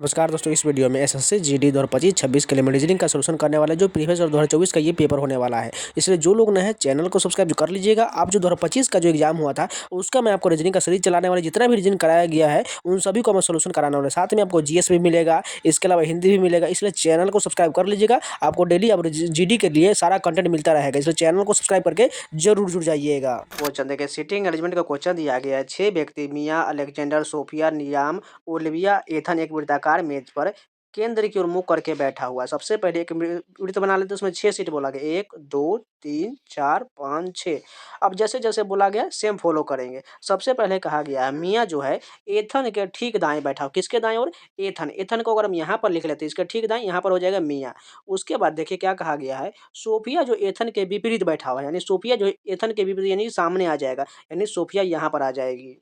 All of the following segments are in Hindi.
नमस्कार दोस्तों, इस वीडियो में एसएससी जीडी 2025-26 के लिए रीजनिंग का सलूशन करने वाला है जो प्रीवियस और 2024 का ये पेपर होने वाला है। इसलिए जो लोग नए हैं चैनल को सब्सक्राइब कर लीजिएगा। आप जो 2025 का जो एग्जाम हुआ था उसका मैं आपको रीजनिंग का सीरीज चलाने वाले जितना भी रीजनिंग कराया गया है उन सभी को मैं सलूशन कराने वाला। साथ में आपको जीएस भी मिलेगा, इसके अलावा हिंदी भी मिलेगा। इसलिए चैनल को सब्सक्राइब कर लीजिएगा। आपको डेली अब जीडी के लिए सारा कंटेंट मिलता रहेगा, इसलिए चैनल को सब्सक्राइब करके जरूर जुड़ जाइएगा। क्वेश्चन देखिए, सीटिंग अरेंजमेंट का क्वेश्चन दिया गया है। 6 व्यक्ति मियाँ अलेक्जेंडर, सोफिया, नियाम, ओलिविया, एथन एक वृत्ताकार मेज पर केंद्र की ओर मुँह करके बैठा हुआ है। सबसे पहले एक वृत्त बना लेते हैं, उसमें 6 सीट बोला गया, 1 2 3 4 5 6। अब जैसे-जैसे बोला गया सेम फॉलो करेंगे। सबसे पहले कहा गया है मियाँ जो है एथन के ठीक दाएँ बैठा हो। किसके दाएँ ओर? एथन। एथन को अगर हम यहाँ पर लिख लेते हैं, इसके ठीक दाएँ यहाँ पर हो जाएगा मियाँ। उसके बाद देखिए क्या कहा गया है, सोफिया जो एथन के विपरीत बैठा हुआ है, यानी सोफिया जो एथन के विपरीत यानी सामने आ जाएगा, यानी सोफिया यहाँ पर आ जाएगी।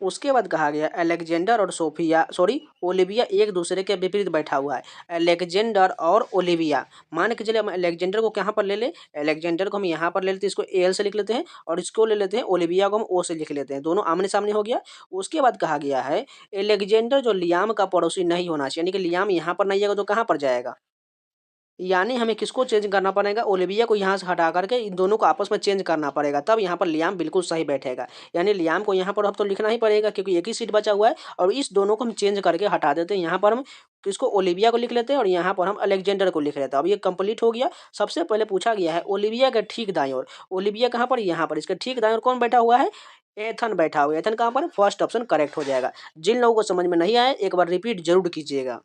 उसके बाद कहा गया अलेक्जेंडर और सोफिया सॉरी ओलिविया एक दूसरे के विपरीत बैठा हुआ है। अलेक्जेंडर और ओलिविया, मान के चलिए हम अलेक्जेंडर को कहाँ पर ले लें, अलेक्जेंडर को हम यहाँ पर ले लेते हैं, इसको एल से लिख लेते हैं, और इसको ले लेते हैं ओलिविया को हम ओ से लिख लेते हैं, दोनों आमने सामने हो गया। उसके बाद कहा गया है अलेक्जेंडर जो लियाम का पड़ोसी नहीं होना चाहिए, यानी कि लियाम यहाँ पर नहीं आएगा तो कहाँ पर जाएगा, यानी हमें किसको चेंज करना पड़ेगा, ओलिविया को यहाँ से हटा करके इन दोनों को आपस में चेंज करना पड़ेगा, तब यहाँ पर लियाम बिल्कुल सही बैठेगा। यानी लियाम को यहाँ पर अब तो लिखना ही पड़ेगा क्योंकि एक ही सीट बचा हुआ है, और इस दोनों को हम चेंज करके हटा देते हैं। यहाँ पर हम किसको, ओलिविया को लिख लेते हैं, और यहाँ पर हम अलेक्जेंडर को लिख लेते हैं। अब ये कंप्लीट हो गया। सबसे पहले पूछा गया है ओलिविया के ठीक दाईं ओर, ओलिविया कहाँ पर, यहाँ पर, इसके ठीक दाईं ओर कौन बैठा हुआ है, एथन बैठा हुआ है। एथन कहाँ पर, फर्स्ट ऑप्शन करेक्ट हो जाएगा। जिन लोगों को समझ में नहीं आया एक बार रिपीट जरूर कीजिएगा।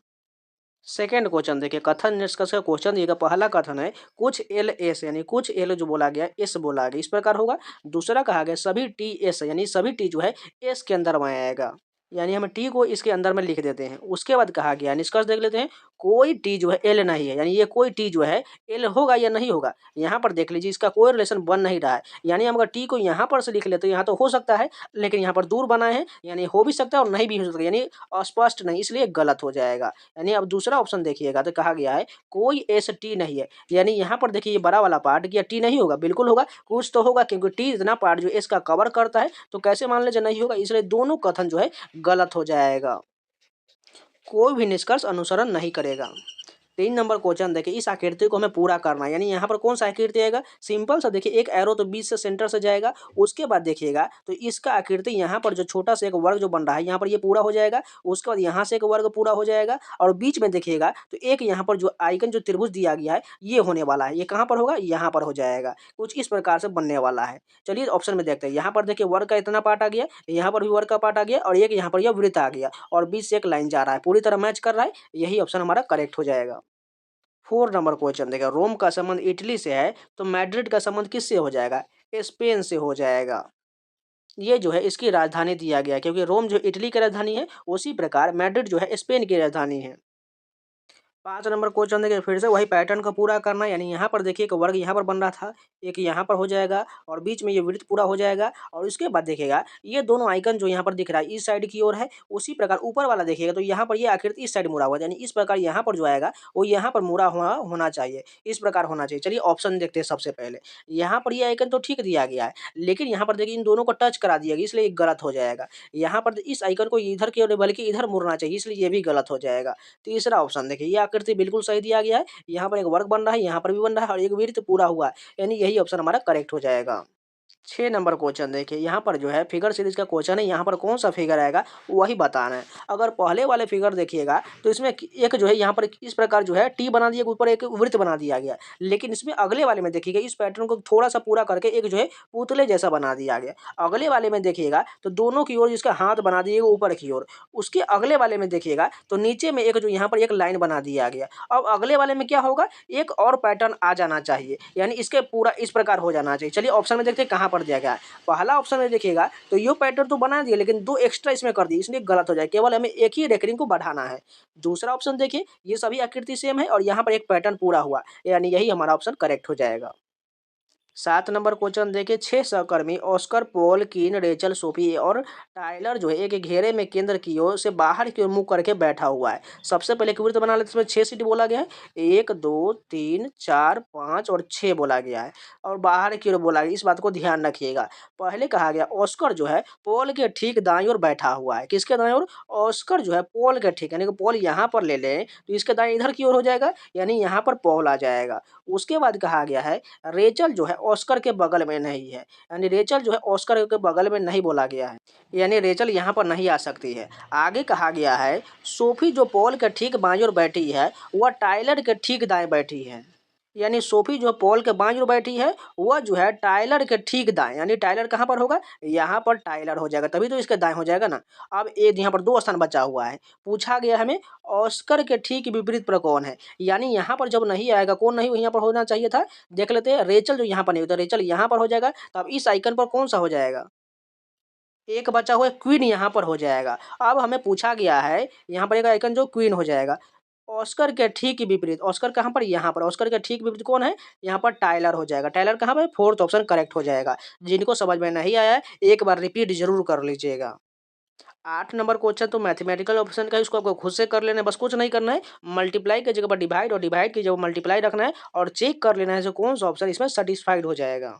सेकेंड क्वेश्चन देखिए, कथन निष्कर्ष का क्वेश्चन दिएगा। पहला कथन है कुछ एल एस, यानी कुछ एल जो बोला गया एस बोला गया, इस प्रकार होगा। दूसरा कहा गया सभी टी एस, यानी सभी टी जो है एस के अंदर में आएगा, यानी हम टी को इसके अंदर में लिख देते हैं। उसके बाद कहा गया निष्कर्ष देख लेते हैं, कोई टी जो है एल नहीं है, यानी ये कोई टी जो है एल होगा या नहीं होगा। यहाँ पर देख लीजिए इसका कोई रिलेशन बन नहीं रहा है, यानी हम अगर टी को यहाँ पर से लिख लेते हैं यहाँ तो हो सकता है, लेकिन यहाँ पर दूर बनाए हैं, यानी हो भी सकता है और नहीं भी हो सकता, यानी अस्पष्ट नहीं, इसलिए गलत हो जाएगा। यानी अब दूसरा ऑप्शन देखिएगा तो कहा गया है कोई एस टी नहीं है, यानी यहाँ पर देखिए ये बड़ा वाला पार्ट क्या टी नहीं होगा, बिल्कुल होगा, कुछ तो होगा, क्योंकि टी इतना पार्ट जो एस का कवर करता है, तो कैसे मान लीजिए नहीं होगा, इसलिए दोनों कथन जो है गलत हो जाएगा। कोई भी निष्कर्ष अनुसरण नहीं करेगा। 3 नंबर क्वेश्चन देखिए, इस आकृति को हमें पूरा करना है, यानी यहाँ पर कौन सा आकृति आएगा, सिंपल सा देखिए, एक एरो तो बीच से सेंटर से जाएगा। उसके बाद देखिएगा तो इसका आकृति यहाँ पर जो छोटा सा एक वर्ग जो बन रहा है यहाँ पर ये पूरा हो जाएगा। उसके बाद यहाँ से एक वर्ग पूरा हो जाएगा, और बीच में देखिएगा तो एक यहाँ पर जो आइकन जो त्रिभुज दिया गया है ये होने वाला है, ये कहाँ पर होगा, यहाँ पर हो जाएगा। कुछ इस प्रकार से बनने वाला है। चलिए ऑप्शन में देखते हैं। यहाँ पर देखिए वर्ग का इतना पार्ट आ गया, यहाँ पर भी वर्ग का पार्ट आ गया, और एक यहाँ पर यह वृत्त आ गया, और बीच से एक लाइन जा रहा है, पूरी तरह मैच कर रहा है। यही ऑप्शन हमारा करेक्ट हो जाएगा। 4 नंबर क्वेश्चन देखिए, रोम का संबंध इटली से है तो मैड्रिड का संबंध किससे हो जाएगा, स्पेन से हो जाएगा। ये जो है इसकी राजधानी दिया गया है, क्योंकि रोम जो इटली की राजधानी है उसी प्रकार मैड्रिड जो है स्पेन की राजधानी है। 5 नंबर क्वेश्चन देखिए, फिर से वही पैटर्न को पूरा करना है, यानी यहाँ पर देखिए एक वर्ग यहाँ पर बन रहा था, एक यहाँ पर हो जाएगा, और बीच में ये वृत्त पूरा हो जाएगा। और उसके बाद देखिएगा ये दोनों आइकन जो यहाँ पर दिख रहा है इस साइड की ओर है, उसी प्रकार ऊपर वाला देखिएगा तो यहाँ पर ये आकृति इस साइड मुड़ा हुआ है, यानी इस प्रकार यहाँ पर जो आएगा वो यहाँ पर मुड़ा हुआ होना चाहिए, इस प्रकार होना चाहिए। चलिए ऑप्शन देखते हैं। सबसे पहले यहाँ पर ये आइकन तो ठीक दिया गया है, लेकिन यहाँ पर देखिए इन दोनों को टच करा दिया गया, इसलिए गलत हो जाएगा। यहाँ पर इस आइकन को इधर की ओर बल्कि इधर मुड़ना चाहिए, इसलिए ये भी गलत हो जाएगा। तीसरा ऑप्शन देखिए, ये आकृति बिल्कुल सही दिया गया है, यहाँ पर एक वर्ग बन रहा है, यहाँ पर भी बन रहा है, और एक वृत्त पूरा हुआ है, यानी यही ऑप्शन हमारा करेक्ट हो जाएगा। 6 नंबर क्वेश्चन देखिए, यहाँ पर जो है फिगर सीरीज का क्वेश्चन है, यहाँ पर कौन सा फिगर आएगा वही बताना है। अगर पहले वाले फिगर देखिएगा तो इसमें एक जो है यहाँ पर इस प्रकार जो है टी बना दिया, ऊपर एक वृत्त बना दिया गया, लेकिन इसमें अगले वाले में देखिएगा इस पैटर्न को थोड़ा सा पूरा करके एक जो है पुतले जैसा बना दिया गया। अगले वाले में देखिएगा तो दोनों की ओर इसका हाथ बना दिएगा ऊपर की ओर। उसके अगले वाले में देखिएगा तो नीचे में एक जो यहाँ पर एक लाइन बना दिया गया। अब अगले वाले में क्या होगा, एक और पैटर्न आ जाना चाहिए, यानी इसके पूरा इस प्रकार हो जाना चाहिए। चलिए ऑप्शन में देखते हैं कहाँ पर दिया गया है। पहला ऑप्शन में देखिएगा तो ये पैटर्न तो बना दिया, लेकिन 2 एक्स्ट्रा इसमें कर दिए, इसलिए गलत हो जाए, केवल हमें एक ही रेकरिंग को बढ़ाना है। दूसरा ऑप्शन देखिए, ये सभी आकृति सेम है और यहाँ पर एक पैटर्न पूरा हुआ, यानी यही हमारा ऑप्शन करेक्ट हो जाएगा। 7 नंबर क्वेश्चन देखिए, 6 सहकर्मी ऑस्कर, पॉल, कीन, रेचल, सोफी और टाइलर जो है एक घेरे में केंद्र की ओर से बाहर की ओर मुंह करके बैठा हुआ है। सबसे पहले एक वृत्त बना लेते हैं, इसमें 6 सीट बोला गया है। 1 2 3 4 5 और 6 बोला गया है और बाहर की ओर बोला गया। इस बात को ध्यान रखिएगा। पहले कहा गया ऑस्कर जो है पॉल के ठीक दाईं ओर बैठा हुआ है। किसके दाईं ओर? ऑस्कर जो है पॉल के ठीक, यानी कि पॉल यहाँ पर ले लें तो इसके दाएं इधर की ओर हो जाएगा, यानी यहाँ पर पॉल आ जाएगा। उसके बाद कहा गया है रेचल जो है ऑस्कर के बगल में नहीं है, यानी रेचल जो है ऑस्कर के बगल में नहीं बोला गया है, यानी रेचल यहाँ पर नहीं आ सकती है। आगे कहा गया है सोफी जो पॉल के ठीक बाईं ओर बैठी है वह टाइलर के ठीक दाएं बैठी है, यानी सोफी जो पॉल के बाईं ओर बैठी है वह जो है टाइलर के ठीक दाएं, यानी टाइलर कहाँ पर होगा? यहाँ पर टाइलर हो जाएगा, तभी तो इसके दाएं हो जाएगा ना। अब एक यहाँ पर 2 स्थान बचा हुआ है। पूछा गया हमें ऑस्कर के ठीक विपरीत पर कौन है, यानी यहाँ पर जब नहीं आएगा, कौन नहीं यहाँ पर होना चाहिए था? देख लेते हैं, रेचल जो यहाँ पर नहीं होता, रेचल यहाँ पर हो जाएगा। तो अब इस आइकन पर कौन सा हो जाएगा? एक बचा हुआ है क्वीन, यहाँ पर हो जाएगा। अब हमें पूछा गया है यहाँ पर एक आइकन जो क्वीन हो जाएगा। ऑस्कर के ठीक विपरीत, ऑस्कर कहाँ पर? यहाँ पर। ऑस्कर के ठीक विपरीत कौन है? यहाँ पर टाइलर हो जाएगा। टाइलर कहाँ पर? फोर्थ ऑप्शन करेक्ट हो जाएगा। जिनको समझ में नहीं आया है एक बार रिपीट जरूर कर लीजिएगा। 8 नंबर क्वेश्चन तो मैथमेटिकल ऑप्शन का है, इसको आपको खुद से कर लेना है, बस कुछ नहीं करना है। मल्टीप्लाई की जगह पर डिवाइड और डिवाइड की जगह मल्टीप्लाई रखना है और चेक कर लेना है जो कौन सा ऑप्शन इसमें सेटिस्फाइड हो जाएगा।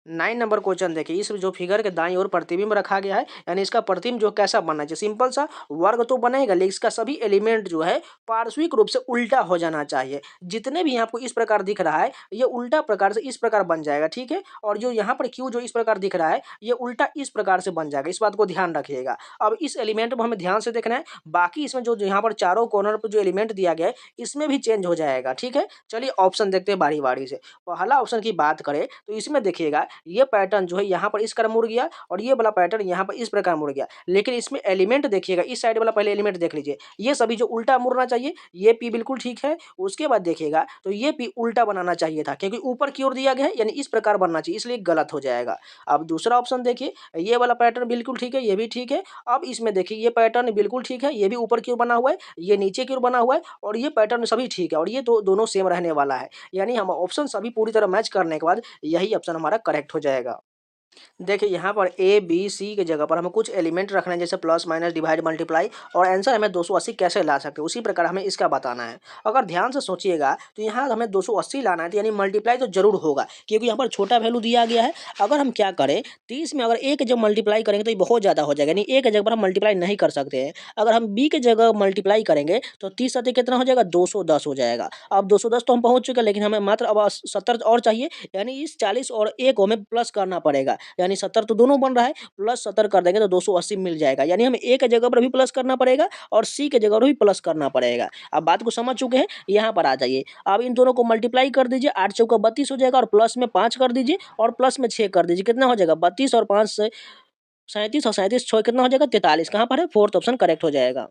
9 नंबर क्वेश्चन देखिए, इस जो फिगर के दाईं ओर प्रतिबिंब रखा गया है, यानी इसका प्रतिबिंब जो कैसा बनना चाहिए? सिंपल सा वर्ग तो बनेगा, लेकिन इसका सभी एलिमेंट जो है पार्श्विक रूप से उल्टा हो जाना चाहिए। जितने भी आपको इस प्रकार दिख रहा है ये उल्टा प्रकार से इस प्रकार बन जाएगा, ठीक है। और जो यहाँ पर क्यू जो इस प्रकार दिख रहा है ये उल्टा इस प्रकार से बन जाएगा, इस बात को ध्यान रखिएगा। अब इस एलिमेंट को हमें ध्यान से देखना है, बाकी इसमें जो यहाँ पर चारों कॉर्नर पर जो एलिमेंट दिया गया है इसमें भी चेंज हो जाएगा, ठीक है। चलिए ऑप्शन देखते हैं बारी बारी से। पहला ऑप्शन की बात करें तो इसमें देखिएगा ये पैटर्न जो है यहाँ पर इस क्रम मुड़ गया और ये वाला पैटर्न यहाँ पर इस प्रकार मुड़ गया, लेकिन इसमें एलिमेंट देखिएगा, इस साइड वाला पहले एलिमेंट देख लीजिए, ये सभी जो उल्टा मुड़ना चाहिए ये पी बिल्कुल ठीक है। उसके बाद देखिएगा तो ये पी उल्टा बनाना चाहिए था, क्योंकि ऊपर की ओर दिया गया है, यानी इस प्रकार बनना चाहिए, इसलिए गलत हो जाएगा। अब दूसरा ऑप्शन देखिए, ये वाला पैटर्न बिल्कुल ठीक है, ये भी ठीक है। अब इसमें देखिए ये पैटर्न बिल्कुल ठीक है, ये भी ऊपर की ओर बना हुआ है, ये नीचे की ओर बना हुआ है और ये पैटर्न सभी ठीक है और ये तो दोनों सेम रहने वाला है, यानी हम ऑप्शन सभी पूरी तरह मैच करने के बाद यही ऑप्शन हमारा करेक्ट हो जाएगा। देखिए यहाँ पर ए बी सी की जगह पर हमें कुछ एलिमेंट रखना है, जैसे प्लस माइनस डिवाइड मल्टीप्लाई, और आंसर हमें 280 कैसे ला सकते हैं उसी प्रकार हमें इसका बताना है। अगर ध्यान से सोचिएगा तो यहाँ हमें 280 लाना है, तो यानी मल्टीप्लाई तो जरूर होगा, क्योंकि यहाँ पर छोटा वैल्यू दिया गया है। अगर हम क्या करें 30 में अगर एक जब मल्टीप्लाई करेंगे तो ये बहुत ज़्यादा हो जाएगा, यानी एक की जगह पर हम मल्टीप्लाई नहीं कर सकते हैं। अगर हम बी की जगह मल्टीप्लाई करेंगे तो 30 सत्ते कितना हो जाएगा? 210 हो जाएगा। अब 210 तो हम पहुँच चुके हैं, लेकिन हमें मात्र अब 70 और चाहिए, यानी इस 40 और एक हमें प्लस करना पड़ेगा, यानी 70 तो दोनों बन रहा है, प्लस 70 कर देंगे तो 280 मिल जाएगा, यानी हमें ए के जगह पर भी प्लस करना पड़ेगा और सी के जगह पर भी प्लस करना पड़ेगा। अब बात को समझ चुके हैं, यहाँ पर आ जाइए। अब इन दोनों को मल्टीप्लाई कर दीजिए, 8 चौका 32 हो जाएगा और प्लस में 5 कर दीजिए और प्लस में 6 कर दीजिए, कितना हो जाएगा? 32 और 5 से 37 और 37 6 कितना हो जाएगा? 43। कहाँ पर है? फोर्थ ऑप्शन करेक्ट हो जाएगा।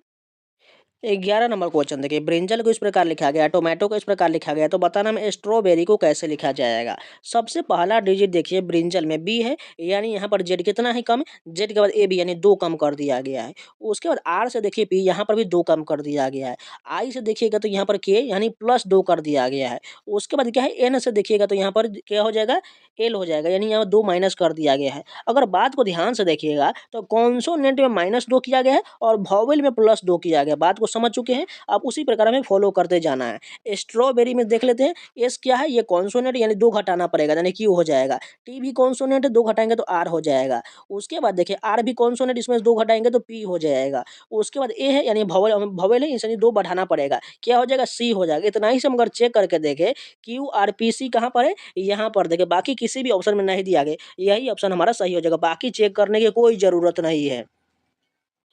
11 नंबर क्वेश्चन देखिए, ब्रिंजल को इस प्रकार लिखा गया, टोमेटो को इस प्रकार लिखा गया, तो बताना हमें स्ट्रॉबेरी को कैसे लिखा जाएगा। सबसे पहला डिजिट देखिए ब्रिंजल में बी है, यानी यहाँ पर जेड कितना है? कम। जेड के बाद ए बी, यानी 2 कम कर दिया गया है। उसके बाद आर से देखिए पी, यहाँ पर भी 2 कम कर दिया गया है। आई से देखिएगा तो यहाँ पर के, यानी +2 कर दिया गया है। उसके बाद क्या है? एन से देखिएगा तो यहाँ पर क्या हो जाएगा? एल हो जाएगा, यानी यहाँ 2 माइनस कर दिया गया है। अगर बात को ध्यान से देखिएगा तो कॉन्सोनेंट में -2 किया गया है और वॉवेल में +2 किया गया है। बात को समझ चुके हैं, अब उसी प्रकार हमें फॉलो करते जाना है। स्ट्रॉबेरी में देख लेते हैं, एस क्या है? ये कॉन्सोनेंट, यानी 2 घटाना पड़ेगा, यानी क्यू हो जाएगा। टी भी कॉन्सोनेंट, 2 घटाएंगे तो आर हो जाएगा। उसके बाद देखिए आर भी कॉन्सोनेंट, इसमें 2 घटाएंगे तो पी हो जाएगा। उसके बाद ए है, यानी वॉवेल, वॉवेल है, इसमें 2 बढ़ाना पड़ेगा, क्या हो जाएगा? सी हो जाएगा। इतना ही से हम अगर चेक करके देखें क्यू आर पी सी कहाँ पर है? यहाँ पर देखिए, बाकी किसी भी ऑप्शन में नहीं दिया गया, यही ऑप्शन हमारा सही हो जाएगा, बाकी चेक करने की कोई ज़रूरत नहीं है।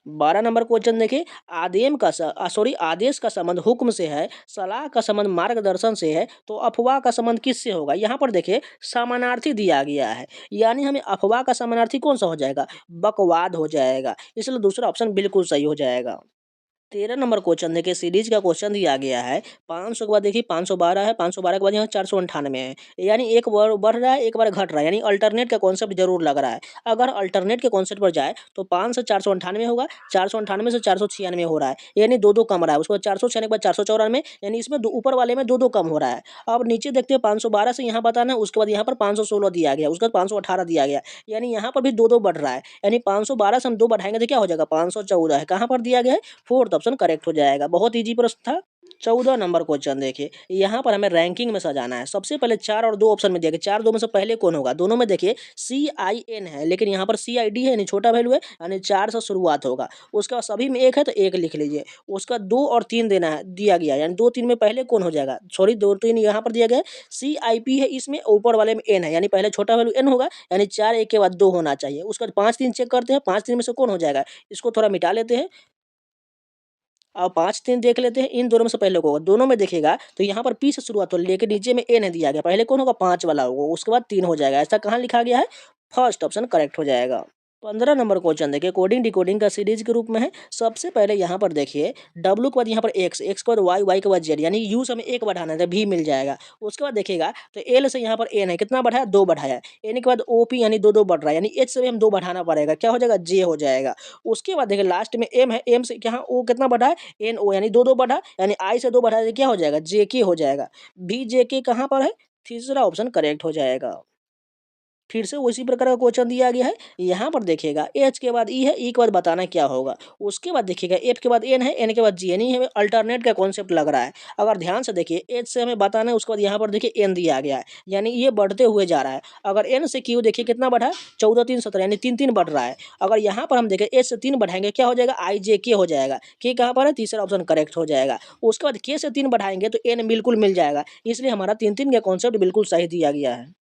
12 नंबर क्वेश्चन देखिए, आदेश का संबंध हुक्म से है, सलाह का संबंध मार्गदर्शन से है, तो अफवाह का संबंध किससे होगा? यहाँ पर देखिए समानार्थी दिया गया है, यानी हमें अफवाह का समानार्थी कौन सा हो जाएगा? बकवाद हो जाएगा, इसलिए दूसरा ऑप्शन बिल्कुल सही हो जाएगा। 13 नंबर क्वेश्चन देखिए, सीरीज का क्वेश्चन दिया गया है। 500 के बाद देखिए 512 है, 512 के बाद यहाँ 498 है, यानी एक बार बढ़ रहा है एक बार घट रहा है, यानी अल्टरनेट का कॉन्सेप्ट जरूर लग रहा है। अगर अल्टरनेट के कॉन्सेप्ट पर जाए तो 5 से 498 होगा, 498 से 496 हो रहा है, यानी दो दो कम रहा है। उसके बाद 496 के बाद 494, यानी इसमें ऊपर वाले में दो दो कम हो रहा है। अब नीचे देखते हैं 512 से यहाँ बताना है, उसके बाद यहाँ पर 516 दिया गया, उसके बाद 518 दिया गया, यानी यहाँ पर भी दो दो बढ़ रहा है, यानी 512 से हम दो बढ़ाएंगे तो क्या हो जाएगा 514 है, कहाँ पर दिया गया है, फोर्थ ऑप्शन करेक्ट हो जाएगा। बहुत इजी प्रश्न था। 14 नंबर क्वेश्चन देखिए, यहाँ पर हमें रैंकिंग में सजाना है। सबसे पहले 4 और 2 ऑप्शन में दिया गया, 4 2 में से पहले कौन होगा, दोनों में देखिए CIN है, लेकिन यहाँ पर CID है, यानी छोटा वैल्यू है, यानी 4 से शुरुआत होगा। उसके बाद सभी में एक है तो एक लिख लीजिए। उसका 2 और 3 देना है, दिया गया, यानी 2 3 में पहले कौन हो जाएगा, सॉरी 2 3 यहाँ पर दिया गया है CIP है, इसमें ऊपर वाले में N है, यानी पहले छोटा वैल्यू N होगा, यानी 4 1 के बाद 2 होना चाहिए। उसका 5 3 चेक करते हैं, 5 3 में से कौन हो जाएगा, इसको थोड़ा मिटा लेते हैं। अब 5 3 देख लेते हैं, इन दोनों में से पहले को होगा, दोनों में देखिएगा तो यहाँ पर P से शुरुआत हो, लेकिन नीचे में N है दिया गया, पहले कौन होगा 5 वाला होगा, उसके बाद 3 हो जाएगा। ऐसा कहाँ लिखा गया है, फर्स्ट ऑप्शन करेक्ट हो जाएगा। 15 नंबर क्वेश्चन देखिए, कोडिंग डिकोडिंग का सीरीज के रूप में है। सबसे पहले यहाँ पर देखिए W के बाद यहाँ पर X, X के बाद Y, Y के बाद Z, यानी U से हमें एक बढ़ाना है तो V मिल जाएगा। उसके बाद देखिएगा तो L से यहाँ पर N है, कितना बढ़ाया, 2 बढ़ाया, N के बाद OP यानी दो दो बढ़ रहा है, यानी H से भी हम 2 बढ़ाना पड़ेगा, क्या हो जाएगा, J हो जाएगा। उसके बाद देखिए लास्ट में M है, M से यहाँ O कितना बढ़ा है, NO, यानी दो दो बढ़ा, यानी I से 2 बढ़ा, क्या हो जाएगा, JK हो जाएगा। VJK कहाँ पर है, तीसरा ऑप्शन करेक्ट हो जाएगा। फिर से उसी प्रकार का क्वेश्चन दिया गया है। यहाँ पर देखिएगा H के बाद E है, E के बाद बताना क्या होगा। उसके बाद देखिएगा F के बाद N है, N के बाद G, यानी हमें अल्टरनेट का कॉन्सेप्ट लग रहा है। अगर ध्यान से देखिए H से हमें बताना है, उसके बाद यहाँ पर देखिए N दिया गया है, यानी ये बढ़ते हुए जा रहा है। अगर N से Q देखिए कितना बढ़ा है, 14 3 17, यानी 3 3 बढ़ रहा है। अगर यहाँ पर हम देखें H से 3 बढ़ाएंगे, क्या हो जाएगा, IJK हो जाएगा। K कहाँ पर है, तीसरा ऑप्शन करेक्ट हो जाएगा। उसके बाद K से 3 बढ़ाएंगे तो N बिल्कुल मिल जाएगा, इसलिए हमारा 3 3 का कॉन्सेप्ट बिल्कुल सही दिया गया है।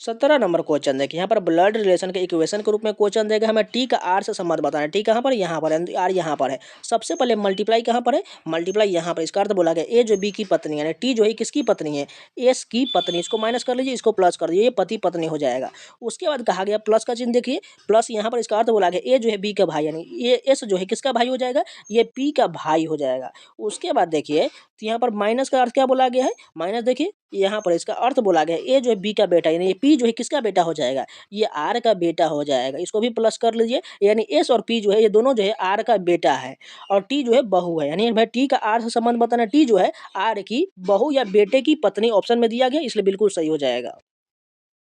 17 नंबर क्वेश्चन देखिए, यहाँ पर ब्लड रिलेशन के इक्वेशन के रूप में क्वेश्चन देगा, हमें टी का आर से संबंध बताना है। टी कहाँ पर, यहाँ पर, आर यहाँ पर है। सबसे पहले मल्टीप्लाई कहाँ पर है, मल्टीप्लाई यहाँ पर, इसका अर्थ बोला गया ए जो बी की पत्नी है, टी जो है किसकी पत्नी है, एस की पत्नी। इसको माइनस कर लीजिए, इसको प्लस कर दीजिए, ये पति पत्नी हो जाएगा। उसके बाद कहा गया प्लस का चिन्ह देखिए, प्लस यहाँ पर, इसका अर्थ बोला गया ए जो है बी का भाई, यानी ये एस जो है किसका भाई हो जाएगा, ये पी का भाई हो जाएगा। उसके बाद देखिए तो यहाँ पर माइनस का अर्थ क्या बोला गया है, माइनस देखिए यहाँ पर इसका अर्थ बोला गया ए जो है बी का बेटा, यानी ये पी जो है किसका बेटा हो जाएगा, ये आर का बेटा हो जाएगा। इसको भी प्लस कर लीजिए, यानी एस और पी जो है ये दोनों जो है आर का बेटा है, और टी जो है बहू है, यानी भाई टी का आर से संबंध बताना, टी जो है आर की बहू या बेटे की पत्नी ऑप्शन में दिया गया, इसलिए बिल्कुल सही हो जाएगा।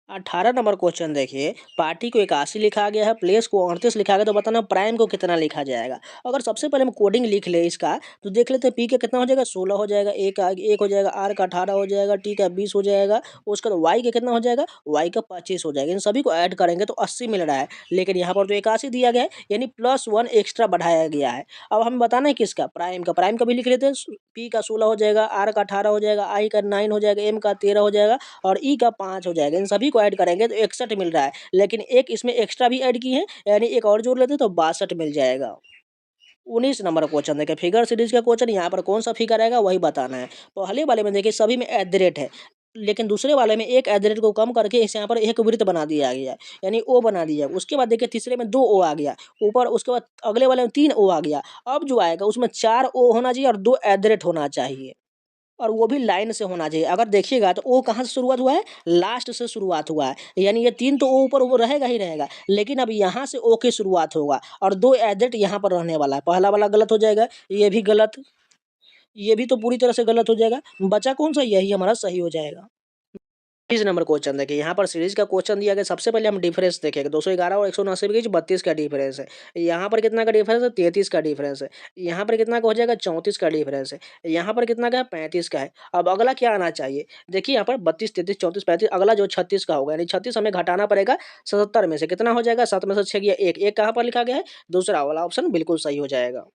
18 नंबर क्वेश्चन देखिए, पार्टी को 81 लिखा गया है, प्लेस को 38 लिखा गया, तो बताना प्राइम को कितना लिखा जाएगा। अगर सबसे पहले हम कोडिंग लिख ले इसका, तो देख लेते हैं पी का कितना हो जाएगा, 16 हो जाएगा, एक हो जाएगा, आर का 18 हो जाएगा, टी का 20 हो जाएगा, उसका तो वाई का कितना हो जाएगा, वाई का 25 हो जाएगा। इन सभी को ऐड करेंगे तो 80 मिल रहा है, लेकिन यहाँ पर तो 81 दिया गया है, यानी +1 एक्स्ट्रा बढ़ाया गया है। अब हम बताना है किसका, प्राइम का भी लिख लेते हैं। पी का 16 हो जाएगा, आर का 18 हो जाएगा, आई का 9 हो जाएगा, एम का 13 हो जाएगा, और ई का 5 हो जाएगा। इन सभी को ऐड करेंगे तो 61 मिल रहा है, लेकिन एक इसमें एक्स्ट्रा भी ऐड की है, यानी एक और जोड़ लेते तो 62 मिल जाएगा। 19 नंबर क्वेश्चन देखिए, फिगर सीरीज का क्वेश्चन, यहाँ पर कौन सा फिगर आएगा वही बताना है। पहले वाले में देखिए सभी में एट द रेट है, लेकिन दूसरे वाले में एक एट द रेट को कम करके इस यहाँ पर एक वृत्त बना दिया गया, यानी ओ बना दिया। उसके बाद देखिए तीसरे में 2 ओ आ गया ऊपर, उसके बाद अगले वाले में 3 ओ आ गया। अब जो आएगा उसमें 4 ओ होना चाहिए और 2 एट द रेट होना चाहिए, और वो भी लाइन से होना चाहिए। अगर देखिएगा तो ओ कहाँ से शुरुआत हुआ है, लास्ट से शुरुआत हुआ है, यानी ये 3 तो ओ ऊपर वो रहेगा ही रहेगा, लेकिन अब यहाँ से ओ की शुरुआत होगा, और 2 एडेट यहाँ पर रहने वाला है। पहला वाला गलत हो जाएगा, ये भी गलत, ये भी तो पूरी तरह से गलत हो जाएगा, बचा कौन सा, यही हमारा सही हो जाएगा। 30 नंबर क्वेश्चन देखिए, यहाँ पर सीरीज का क्वेश्चन दिया गया। सबसे पहले हम डिफरेंस देखेंगे, 211 और 179 के बीच 32 का डिफरेंस है। यहाँ पर कितना का डिफरेंस है, 33 का डिफरेंस है। यहाँ पर कितना का हो जाएगा, 34 का डिफरेंस है। यहाँ पर कितना का है, 35 का है। अब अगला क्या आना चाहिए, देखिए यहाँ पर 32 33 34 35, अगला जो 36 का होगा, यानी 36 हमें घटाना पड़ेगा 77 में से, कितना हो जाएगा, 7 में से 6 गया 1, एक कहाँ पर लिखा गया है, दूसरा वाला ऑप्शन बिल्कुल सही हो जाएगा।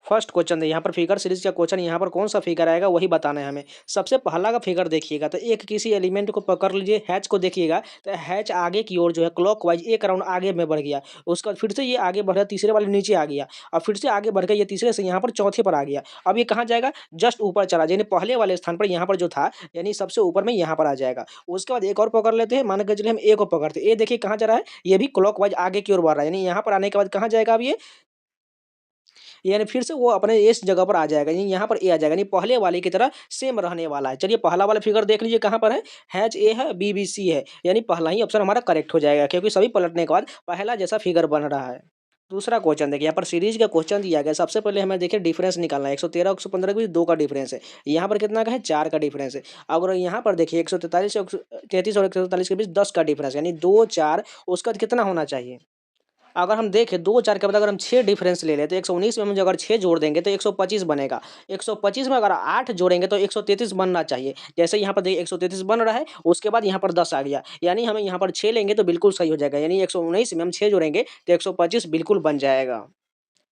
फर्स्ट क्वेश्चन यहाँ पर फिगर सीरीज का क्वेश्चन, यहाँ पर कौन सा फिगर आएगा वही बताना है हमें। सबसे पहला का फिगर देखिएगा तो एक किसी एलिमेंट को पकड़ लीजिए, हैच को देखिएगा तो हैच आगे की ओर जो है क्लॉकवाइज एक राउंड आगे में बढ़ गया, उसका फिर से ये आगे बढ़ गया, तीसरे वाले नीचे आ गया, और फिर से आगे बढ़ गया, ये तीसरे से यहाँ पर चौथे पर आ गया। अब ये कहाँ जाएगा, जस्ट ऊपर चला, यानी पहले वाले स्थान पर यहाँ पर जो था, यानी सबसे ऊपर में यहाँ पर आ जाएगा। उसके बाद एक और पकड़ लेते हैं, मान के चलिए हम ए को पकड़ते हैं, ए देखिए कहाँ जा रहा है, ये भी क्लॉकवाइज आगे की ओर बढ़ रहा है, यानी यहाँ पर आने के बाद कहाँ जाएगा, अब ये यानी फिर से वो अपने इस जगह पर आ जाएगा, यानी यहाँ पर ए आ जाएगा, यानी पहले वाले की तरह सेम रहने वाला है। चलिए पहला वाला फिगर देख लीजिए कहाँ पर है, हैच ए है, बी बी सी है, यानी पहला ही ऑप्शन हमारा करेक्ट हो जाएगा, क्योंकि सभी पलटने के बाद पहला जैसा फिगर बन रहा है। दूसरा क्वेश्चन देखिए, यहाँ पर सीरीज का क्वेश्चन दिया गया। सबसे पहले हमें देखिए डिफरेंस निकालना है। 113 और 115 के बीच 2 का डिफरेंस है। यहाँ पर कितना का है, 4 का डिफरेंस है। अगर यहाँ पर देखिए 143 और 133 और 143 के बीच 10 का डिफरेंस, यानी 2 4, उसका कितना होना चाहिए। अगर हम देखें 2 4 के बाद अगर हम 6 डिफरेंस ले लें तो 119 में हम जो अगर 6 जोड़ देंगे तो 125 बनेगा। 125 में अगर 8 जोड़ेंगे तो 133 बनना चाहिए। जैसे यहाँ पर देखिए 133 बन रहा है, उसके बाद यहाँ पर 10 आ गया, यानी हमें यहाँ पर 6 लेंगे तो बिल्कुल सही हो जाएगा, यानी 119 में हम 6 जोड़ेंगे तो 125 बिल्कुल बन जाएगा।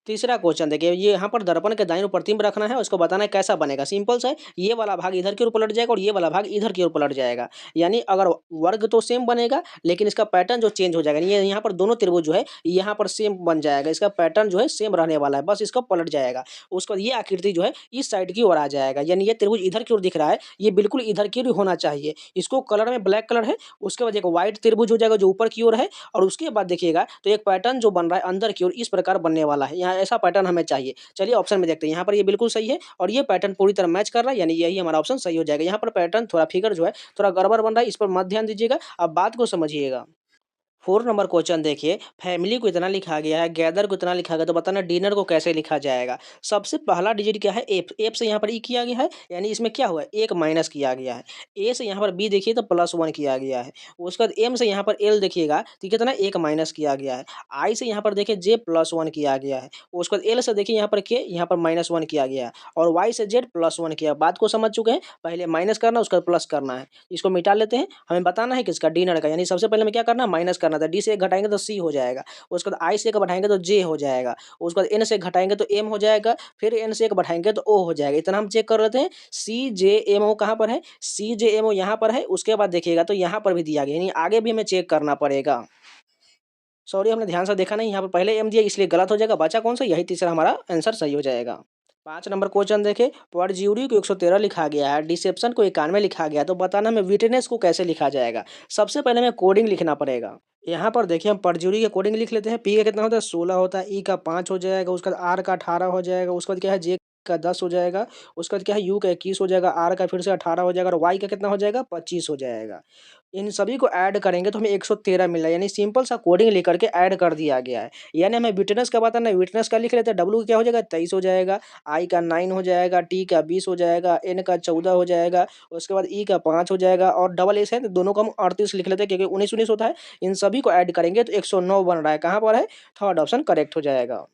तीसरा क्वेश्चन देखिए, ये यहाँ पर दर्पण के दाईं ओर प्रतिबिंब रखना है, उसको बताना है कैसा बनेगा। सिंपल सा है, ये वाला भाग इधर की ओर पलट जाएगा और ये वाला भाग इधर की ओर पलट जाएगा। यानी अगर वर्ग तो सेम बनेगा, लेकिन इसका पैटर्न जो चेंज हो जाएगा। ये यहाँ पर दोनों त्रिभुज जो है यहाँ पर सेम बन जाएगा, इसका पैटर्न जो है सेम रहने वाला है, बस इसका पलट जाएगा। उसके बाद ये आकृति जो है इस साइड की ओर आ जाएगा, यानी ये त्रिभुज इधर की ओर दिख रहा है, ये बिल्कुल इधर की ओर होना चाहिए। इसको कलर में ब्लैक कलर है, उसके बाद एक व्हाइट त्रिभुज हो जाएगा जो ऊपर की ओर है, और उसके बाद देखिएगा तो एक पैटर्न जो बन रहा है अंदर की ओर इस प्रकार बनने वाला है। यहाँ ऐसा पैटर्न हमें चाहिए। चलिए ऑप्शन में देखते हैं, यहाँ पर ये बिल्कुल सही है और ये पैटर्न पूरी तरह मैच कर रहा है, यानी यही हमारा ऑप्शन सही हो जाएगा। यहाँ पर पैटर्न थोड़ा फिगर जो है थोड़ा गड़बड़ बन रहा है, इस पर मत ध्यान दीजिएगा, अब बात को समझिएगा। 4 नंबर क्वेश्चन देखिए, फैमिली को इतना लिखा गया है, गैदर को इतना लिखा गया, तो बताना डिनर को कैसे लिखा जाएगा। सबसे पहला डिजिट क्या है, एफ, एफ से यहाँ पर ई किया गया है, यानी इसमें क्या हुआ है, एक माइनस किया गया है। ए से यहाँ पर बी देखिए तो +1 किया गया है। उसके बाद एम से यहाँ पर एल देखिएगा तो कितना एक माइनस किया गया है। आई से यहाँ पर देखिए जे +1 किया गया है। उसके बाद एल से देखिए यहाँ पर के, यहाँ पर -1 किया गया है, और वाई से जेड +1 किया। बात को समझ चुके हैं, पहले माइनस करना उसका प्लस करना है। इसको मिटा लेते हैं, हमें बताना है किसका, डिनर का, यानी सबसे पहले हमें क्या करना है, माइनस करना था। डी से एक घटाएंगे तो सी हो जाएगा, उसके बाद आई से एक बढ़ाएंगे तो जे हो जाएगा, उसके बाद एन से एक घटाएंगे तो एम हो जाएगा, फिर एन से एक बढ़ाएंगे तो ओ हो जाएगा। इतना हम चेक कर लेते हैं। सी जे एम ओ कहाँ पर है, सी जे एम ओ यहाँ पर है। उसके बाद देखिएगा तो यहाँ पर भी दिया गया, यानी आगे भी हमें चेक करना पड़ेगा। सॉरी हमने ध्यान से देखा नहीं, यहाँ पर पहले एम दिया इसलिए गलत हो जाएगा, बचा कौन सा, यही तीसरा हमारा आंसर सही हो जाएगा। 5 नंबर क्वेश्चन देखे, परज्यूरी को 113 लिखा गया है, डिसेप्शन को 91 लिखा गया, तो बताना हमें विटनेस को कैसे लिखा जाएगा। सबसे पहले हमें कोडिंग लिखना पड़ेगा। यहाँ पर देखिए हम परज्यूरी के कोडिंग लिख लेते हैं। पी का कितना होता है, 16 होता है, ई का 5 हो जाएगा, उसके बाद आर का 18 हो जाएगा, उसके बाद क्या है जे का 10 हो जाएगा, उसके बाद क्या है यू का 21 हो जाएगा, आर का फिर से 18 हो जाएगा, और वाई का कितना हो जाएगा, 25 हो जाएगा। इन सभी को ऐड करेंगे तो हमें 113 मिल रहा है, यानी सिंपल सा कोडिंग लिख करके ऐड कर दिया गया है। यानी हमें विटनेस का बताना है, विटनेस का लिख लेते हैं। डब्ल्यू क्या हो जाएगा, 23 हो जाएगा, आई का 9 हो जाएगा, टी का 20 हो जाएगा, एन का 14 हो जाएगा, उसके बाद ई का 5 हो जाएगा, और डबल एस है तो दोनों को हम 38 लिख लेते हैं, क्योंकि 19 19 होता है। इन सभी को ऐड करेंगे तो 109 बन रहा है, कहाँ पर है, थर्ड ऑप्शन करेक्ट हो जाएगा।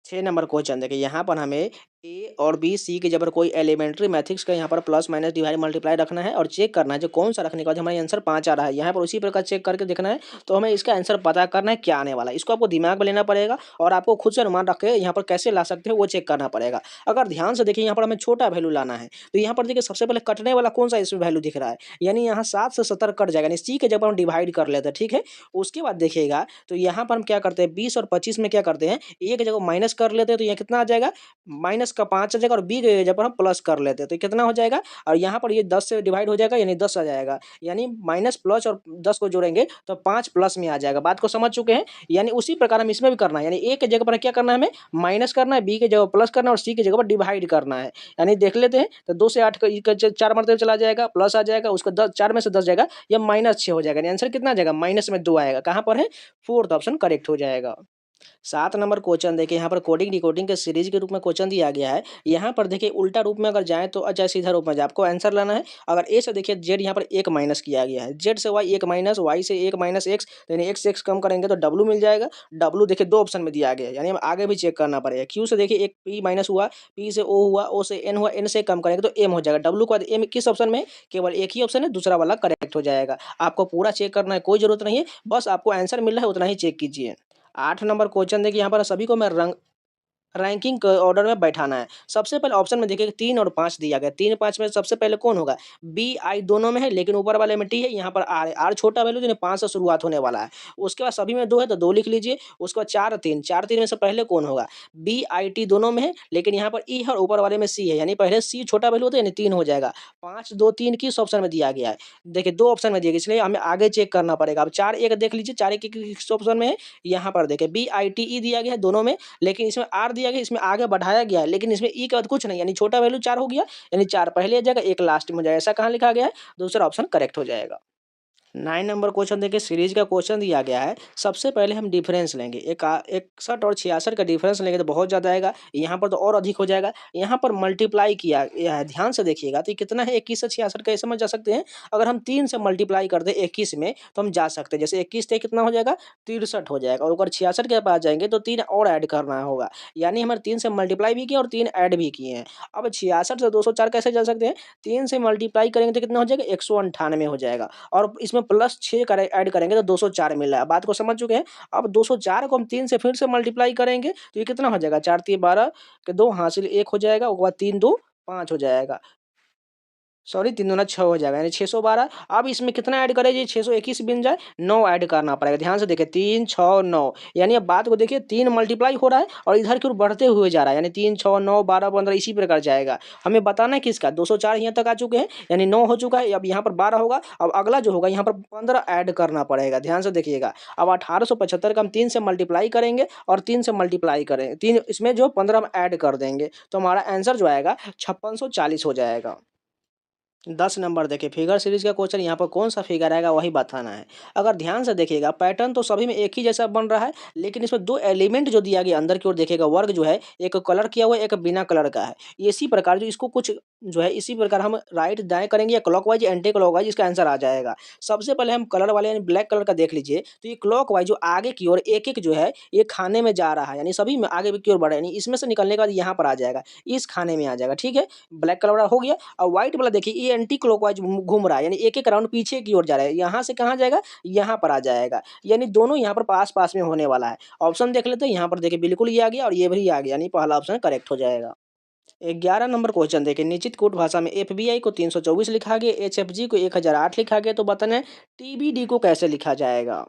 6 नंबर क्वेश्चन देखिए, यहाँ पर हमें ए और बी सी के जब कोई एलिमेंट्री मैथ्रिक्स का यहाँ पर प्लस माइनस डिवाइड मल्टीप्लाई रखना है और चेक करना है जो कौन सा रखने के बाद हमारा आंसर 5 आ रहा है। यहाँ पर उसी प्रकार चेक करके देखना है, तो हमें इसका आंसर पता करना है क्या आने वाला है। इसको आपको दिमाग में लेना पड़ेगा और आपको खुद से अनुमान रख के यहाँ पर कैसे ला सकते हो वो चेक करना पड़ेगा। अगर ध्यान से देखिए यहाँ पर हमें छोटा वैल्यू लाना है, तो यहाँ पर देखिए सबसे पहले कटने वाला कौन सा इसमें वैल्यू दिख रहा है, यानी यहाँ 7 से 70 कट जाएगा, यानी सी के जब हम डिवाइड कर लेते हैं, ठीक है। उसके बाद देखिएगा तो यहाँ पर हम क्या करते हैं, 20 और 25 में क्या करते हैं, ए की जगह माइनस कर लेते हैं, तो यहाँ कितना आ जाएगा, माइनस का 5 आ जाएगा, और बी के जब हम प्लस कर लेते हैं तो कितना हो जाएगा, और यहाँ पर ये 10 से डिवाइड हो जाएगा, यानी 10 आ जाएगा, यानी माइनस प्लस और 10 को जोड़ेंगे तो 5 प्लस में आ जाएगा। बात को समझ चुके हैं, यानी उसी प्रकार हम इसमें भी करना है, यानी ए के जगह पर क्या करना है, हमें माइनस करना है, बी के जगह प्लस करना है, और सी की जगह पर डिवाइड करना है। यानी देख लेते हैं तो 2 से 8 का 4 मरतबे चला जाएगा, प्लस आ जाएगा, उसका 10 4 में से 10 जाएगा, या -6 हो जाएगा, यानी आंसर कितना आ जाएगा, माइनस में 2 आएगा, कहाँ पर है, फोर्थ ऑप्शन करेक्ट हो जाएगा। 7 नंबर क्वेश्चन देखिए, यहाँ पर कोडिंग डिकोडिंग के सीरीज के रूप में क्वेश्चन दिया गया है। यहाँ पर देखिए उल्टा रूप में अगर जाए तो चाहे सीधा रूप में जाए, आपको आंसर लाना है। अगर ए से देखिए जेड यहाँ पर एक माइनस किया गया है, जेड से वाई एक माइनस, वाई से एक माइनस एक्स, यानी एक्स से एक्स कम करेंगे तो डब्लू मिल जाएगा। डब्लू देखिए 2 ऑप्शन में दिया गया है, यानी हम आगे भी चेक करना पड़ेगा। क्यू से देखिए एक पी माइनस हुआ, पी से ओ हुआ, ओ से एन हुआ, एन से कम करेंगे तो एम हो जाएगा। डब्लू के बाद एम किस ऑप्शन में, केवल एक ही ऑप्शन है, दूसरा वाला करेक्ट हो जाएगा। आपको पूरा चेक करना है, कोई जरूरत नहीं है, बस आपको आंसर मिल रहा है उतना ही चेक कीजिए। 8 नंबर क्वेश्चन देखिए, यहाँ पर सभी को मैं रैंकिंग ऑर्डर में बैठाना है। सबसे पहले ऑप्शन में देखिए 3 और 5 दिया गया, 3 5 में सबसे पहले कौन होगा, बी आई दोनों में है, लेकिन ऊपर वाले में टी है, यहाँ पर आर है, आर छोटा वैल्यू यानी 5 से शुरुआत होने वाला है। उसके बाद सभी में 2 है तो 2 लिख लीजिए। उसके बाद 4 3, 4 3 में से पहले कौन होगा, बी आई टी दोनों में है, लेकिन यहाँ पर ई है और ऊपर वाले में सी है, यानी पहले सी छोटा वैल्यू होता है, यानी 3 हो जाएगा। 5 2 3 किस ऑप्शन में दिया गया है, देखिए 2 ऑप्शन में दिया गया, इसलिए हमें आगे चेक करना पड़ेगा। अब 4 1 देख लीजिए, 4 1 किस ऑप्शन में है, यहाँ पर देखिए बी आई टी ई दिया गया है दोनों में, लेकिन इसमें आर दिया दिया गया, इसमें आगे बढ़ाया गया है, लेकिन इसमें ई के बाद कुछ नहीं, यानी छोटा वैल्यू 4 हो गया, यानी 4 पहले आ जाएगा, 1 लास्ट में हो जाएगा। ऐसा कहाँ लिखा गया है? दूसरा ऑप्शन करेक्ट हो जाएगा। 9 नंबर क्वेश्चन देखिए, सीरीज का क्वेश्चन दिया गया है। सबसे पहले हम डिफरेंस लेंगे, 61 और 66 का डिफरेंस लेंगे तो बहुत ज़्यादा आएगा, यहाँ पर तो और अधिक हो जाएगा। यहाँ पर मल्टीप्लाई किया गया है, ध्यान से देखिएगा, तो ये कितना है? 21 से 66 कैसे समझ जा सकते हैं? अगर हम 3 से मल्टीप्लाई कर दें 21 में तो हम जा सकते हैं। जैसे 21 से कितना हो जाएगा? 63 हो जाएगा, और अगर 66 के पास जाएंगे तो 3 और ऐड करना होगा, यानी हमारे 3 से मल्टीप्लाई भी किए और 3 ऐड भी किए हैं। अब 66 से 204 कैसे जा सकते हैं? 3 से मल्टीप्लाई करेंगे तो कितना हो जाएगा? 198 हो जाएगा, और इसमें प्लस 6 ऐड करेंगे तो 204 मिल रहा है। बात को समझ चुके हैं? अब 204 को हम 3 से फिर से मल्टीप्लाई करेंगे तो ये कितना हो जाएगा? 4 3 12 के 2 हासिल 1 हो जाएगा, उसके बाद 3 2 5 हो जाएगा, सॉरी 3 दूना 6 हो जाएगा, यानी 612। अब इसमें कितना ऐड करें जी? 621 बन जाए, 9 ऐड करना पड़ेगा। ध्यान से देखिए, 3 6 9, यानी अब बात को देखिए, 3 मल्टीप्लाई हो रहा है और इधर की ओर बढ़ते हुए जा रहा है, यानी 3 6 9 12 15 इसी प्रकार जाएगा। हमें बताना है किसका? 204 यहाँ तक आ चुके हैं, यानी 9 हो चुका है। अब यहाँ पर 12 होगा, अब अगला जो होगा यहाँ पर 15 ऐड करना पड़ेगा। ध्यान से देखिएगा, अब 1875 का हम 3 से मल्टीप्लाई करेंगे और 3 से मल्टीप्लाई करेंगे, 3 इसमें जो 15 हम ऐड कर देंगे, तो हमारा आंसर जो आएगा 5640 हो जाएगा। 10 नंबर देखिए, फिगर सीरीज का क्वेश्चन, यहाँ पर कौन सा फिगर आएगा वही बताना है। अगर ध्यान से देखिएगा, पैटर्न तो सभी में एक ही जैसा बन रहा है, लेकिन इसमें 2 एलिमेंट जो दिया गया अंदर की ओर देखिएगा, वर्ग जो है एक कलर किया हुआ है, एक बिना कलर का है। इसी प्रकार जो इसको कुछ जो है इसी प्रकार हम राइट दाएं करेंगे या क्लॉकवाइज एंटी क्लॉकवाइज, इसका आंसर आ जाएगा। सबसे पहले हम कलर वाले यानी ब्लैक कलर का देख लीजिए, तो ये क्लॉकवाइज जो आगे की ओर एक एक जो है ये खाने में जा रहा है, यानी सभी में आगे की ओर बढ़ा है, यानी इसमें से निकलने के बाद यहाँ पर आ जाएगा, इस खाने में आ जाएगा। ठीक है, ब्लैक कलर वाला हो गया। और व्हाइट वाला देखिए, ये एंटी क्लॉकवाइज घूम रहा है, यानी एक एक राउंड पीछे की ओर जा रहा है, यहाँ से कहाँ जाएगा? यहाँ पर आ जाएगा, यानी दोनों यहाँ पर पास पास में होने वाला है। ऑप्शन देख लेते हैं, यहाँ पर देखिए बिल्कुल ये आ गया और ये भी आ गया, यानी पहला ऑप्शन करेक्ट हो जाएगा। 11 नंबर क्वेश्चन देखिए, निश्चित कूट भाषा में एफबीआई को 324 लिखा गया, एचएफजी को 1008 लिखा गया, तो बताना है टीबीडी को कैसे लिखा जाएगा।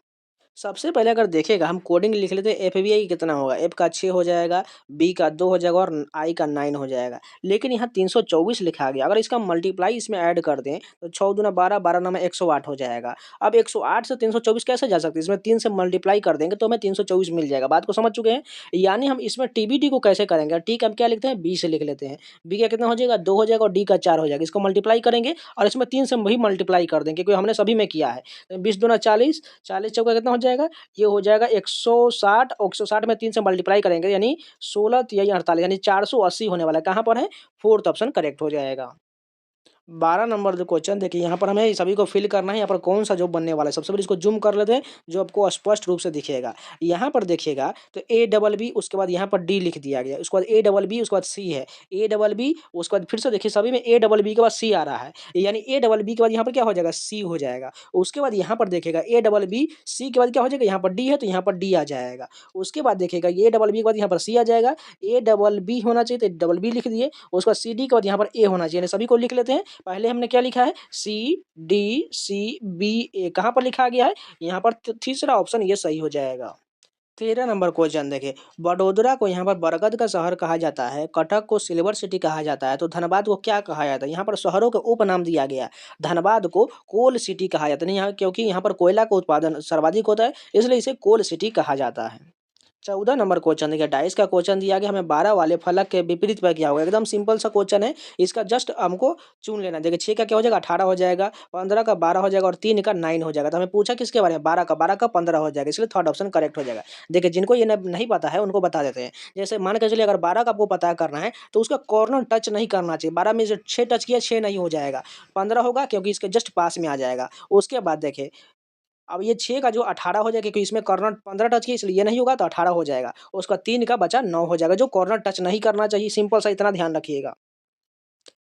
सबसे पहले अगर देखेगा, हम कोडिंग लिख लेते हैं, एफबीआई कितना होगा? एफ का 6 हो जाएगा, बी का 2 हो जाएगा और आई का 9 हो जाएगा, लेकिन यहाँ 324 लिखा गया। अगर इसका मल्टीप्लाई इसमें ऐड कर दें तो 6 दूना 12, 12 नाम 108 हो जाएगा। अब 108 से 324 कैसे जा सकते हैं? इसमें 3 से मल्टीप्लाई कर देंगे तो हमें 324 मिल जाएगा। बात को समझ चुके हैं? यानी हम इसमें टीबीडी को कैसे करेंगे? टी का हम क्या लिखते हैं? बी से लिख लेते हैं। बी का कितना हो जाएगा? 2 हो जाएगा और डी का 4 हो जाएगा। इसको मल्टीप्लाई करेंगे और इसमें 3 से वही मल्टीप्लाई कर देंगे, क्योंकि हमने सभी में किया है। 20 दूना 40, 40 चौका कितना हो जाएगा? ये हो जाएगा 160, और 160 में 3 से मल्टीप्लाई करेंगे, यानी 16 तिहाई 48, यानी 480 होने वाला है। कहाँ पर है? फोर्थ ऑप्शन करेक्ट हो जाएगा। 12 नंबर जो क्वेश्चन देखिए, यहाँ पर हमें सभी को फिल करना है। यहाँ पर कौन सा जॉब बनने वाला है? सबसे पहले इसको जूम कर लेते हैं, जो आपको स्पष्ट रूप से दिखेगा। यहाँ पर देखिएगा तो ए डबल बी, उसके बाद यहाँ पर डी लिख दिया गया, उसके बाद ए डबल बी, उसके बाद सी है, ए डबल बी, उसके बाद फिर से देखिए सभी में ए डबल बी के बाद सी आ रहा है, यानी ए डबल बी के बाद यहाँ पर क्या हो जाएगा? सी हो जाएगा। उसके बाद यहाँ पर देखिएगा ए डबल बी, सी के बाद क्या हो जाएगा? यहाँ पर डी है तो यहाँ पर डी आ जाएगा। उसके बाद देखिएगा ए डबल बी के बाद यहाँ पर सी आ जाएगा, ए डबल बी होना चाहिए तो डबल बी लिख दिए। उसके बाद सी डी के बाद यहाँ पर ए होना चाहिए, सभी को लिख लेते हैं। पहले हमने क्या लिखा है? सी डी सी बी ए, कहाँ पर लिखा गया है? यहाँ पर तीसरा ऑप्शन ये सही हो जाएगा। 13 नंबर क्वेश्चन देखिए, वडोदरा को यहाँ पर बरगद का शहर कहा जाता है, कटक को सिल्वर सिटी कहा जाता है, तो धनबाद को क्या कहा जाता है? यहाँ पर शहरों के उपनाम दिया गया है। धनबाद को कोल सिटी कहा जाता है, यहाँ क्योंकि यहाँ पर कोयला का उत्पादन सर्वाधिक होता है, इसलिए इसे कोल सिटी कहा जाता है। 14 नंबर क्वेश्चन देखिए, डाइस का क्वेश्चन दिया गया, हमें 12 वाले फलक के विपरीत पर क्या होगा? एकदम सिंपल सा क्वेश्चन है, इसका जस्ट हमको चुन लेना। देखिए 6 का क्या हो जाएगा? 18 हो जाएगा, 15 का 12 हो जाएगा और 3 का 9 हो जाएगा। तो हमें पूछा किसके बारे में? 12 का 15 हो जाएगा, इसलिए थर्ड ऑप्शन करेक्ट हो जाएगा। देखिए जिनको ये नहीं पता है उनको बता देते हैं। जैसे मान के चलिए, अगर 12 का आपको पता करना है तो उसका कॉर्नर टच नहीं करना चाहिए। 12 में से 6 टच किया, 6 नहीं हो जाएगा, 15 होगा क्योंकि इसके जस्ट पास में आ जाएगा। उसके बाद देखिए, अब ये 6 का जो 18 हो जाएगा, क्योंकि इसमें कॉर्नर 15 टच किया इसलिए ये नहीं होगा, तो 18 हो जाएगा। उसका 3 का बचा 9 हो जाएगा, जो कॉर्नर टच नहीं करना चाहिए। सिंपल सा इतना ध्यान रखिएगा।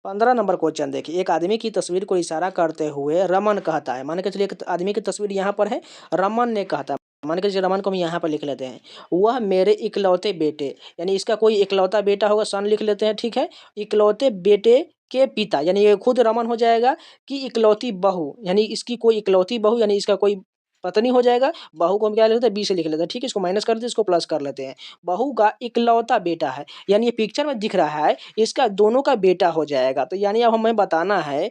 15 नंबर क्वेश्चन देखिए, एक आदमी की तस्वीर को इशारा करते हुए रमन कहता है। मान के चलिए एक आदमी की तस्वीर यहाँ पर है, रमन ने कहता है। मान के चलिए रमन को हम यहाँ पर लिख लेते हैं, वह मेरे इकलौते बेटे, यानी इसका कोई इकलौता बेटा होगा, सन लिख लेते हैं। ठीक है, इकलौते बेटे के पिता, यानी ये खुद रमन हो जाएगा, कि इकलौती बहू, यानी इसकी कोई इकलौती बहू, यानी इसका कोई पत्नी हो जाएगा। बहू को हम क्या लेते हैं? बी से लिख लेते हैं। ठीक है, इसको माइनस कर देते हैं, इसको प्लस कर लेते हैं। बहू का इकलौता बेटा है, यानी ये पिक्चर में दिख रहा है, इसका दोनों का बेटा हो जाएगा। तो यानी अब हमें बताना है